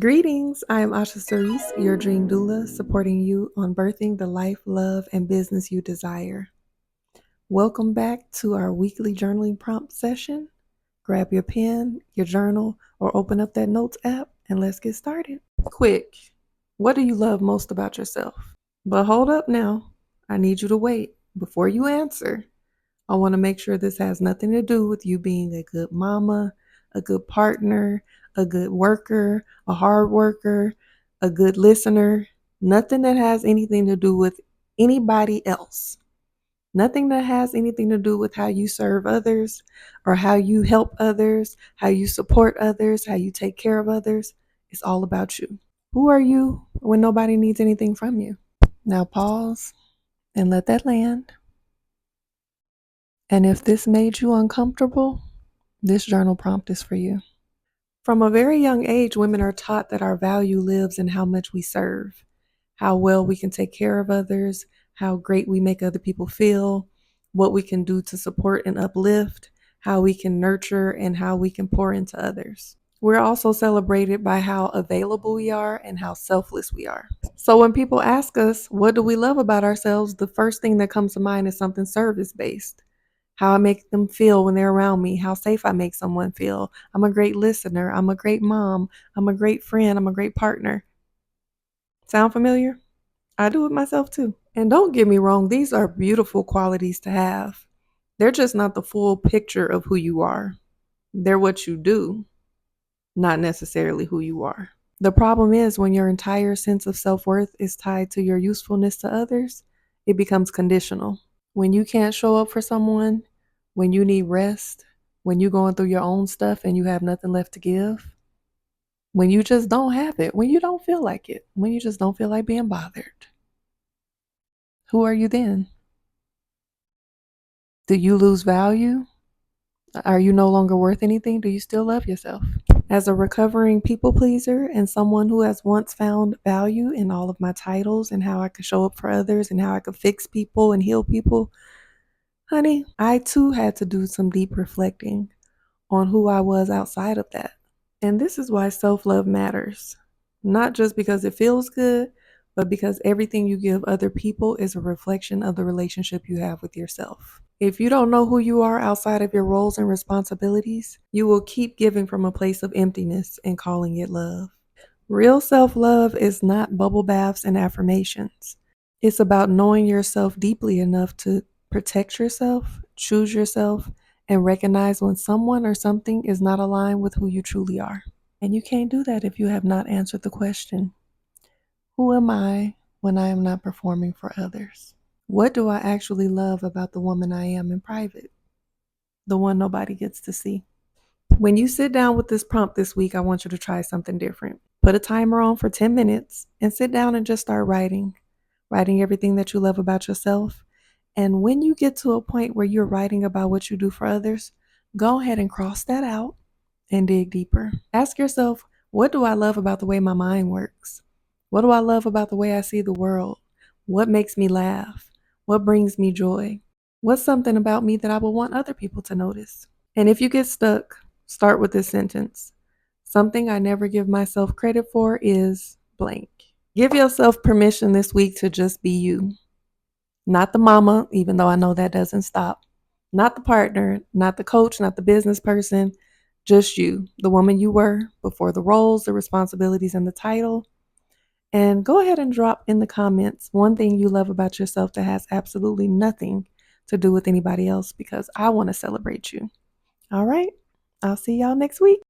Greetings, I am Osha Cerese, your dream doula, supporting you on birthing the life, love, and business you desire. Welcome back to our weekly journaling prompt session. Grab your pen, your journal, or open up that notes app and let's get started. Quick, what do you love most about yourself? But hold up now, I need you to wait. Before you answer, I want to make sure this has nothing to do with you being a good mama, a good partner, a good worker, a hard worker, a good listener. Nothing that has anything to do with anybody else. Nothing that has anything to do with how you serve others or how you help others, how you support others, how you take care of others. It's all about you. Who are you when nobody needs anything from you? Now pause and let that land. And if this made you uncomfortable, this journal prompt is for you. From a very young age, women are taught that our value lives in how much we serve, how well we can take care of others, how great we make other people feel, what we can do to support and uplift, how we can nurture, and how we can pour into others. We're also celebrated by how available we are and how selfless we are. So when people ask us, what do we love about ourselves? The first thing that comes to mind is something service based. How I make them feel when they're around me, how safe I make someone feel. I'm a great listener. I'm a great mom. I'm a great friend. I'm a great partner. Sound familiar? I do it myself too. And don't get me wrong, these are beautiful qualities to have. They're just not the full picture of who you are. They're what you do, not necessarily who you are. The problem is when your entire sense of self worth is tied to your usefulness to others, it becomes conditional. When you can't show up for someone, when you need rest, when you're going through your own stuff and you have nothing left to give, when you just don't have it, when you don't feel like it, when you just don't feel like being bothered, who are you then? Do you lose value? Are you no longer worth anything? Do you still love yourself? As a recovering people pleaser and someone who has once found value in all of my titles and how I could show up for others and how I could fix people and heal people, honey, I too had to do some deep reflecting on who I was outside of that. And this is why self-love matters. Not just because it feels good, but because everything you give other people is a reflection of the relationship you have with yourself. If you don't know who you are outside of your roles and responsibilities, you will keep giving from a place of emptiness and calling it love. Real self-love is not bubble baths and affirmations. It's about knowing yourself deeply enough to protect yourself, choose yourself, and recognize when someone or something is not aligned with who you truly are. And you can't do that if you have not answered the question, who am I when I am not performing for others? What do I actually love about the woman I am in private? The one nobody gets to see. When you sit down with this prompt this week, I want you to try something different. Put a timer on for 10 minutes and sit down and just start writing everything that you love about yourself. And when you get to a point where you're writing about what you do for others, go ahead and cross that out and dig deeper. Ask yourself, what do I love about the way my mind works? What do I love about the way I see the world? What makes me laugh? What brings me joy? What's something about me that I would want other people to notice? And if you get stuck, start with this sentence. Something I never give myself credit for is blank. Give yourself permission this week to just be you. Not the mama, even though I know that doesn't stop. Not the partner, not the coach, not the business person. Just you, the woman you were before the roles, the responsibilities, and the title. And go ahead and drop in the comments one thing you love about yourself that has absolutely nothing to do with anybody else because I want to celebrate you. All right. I'll see y'all next week.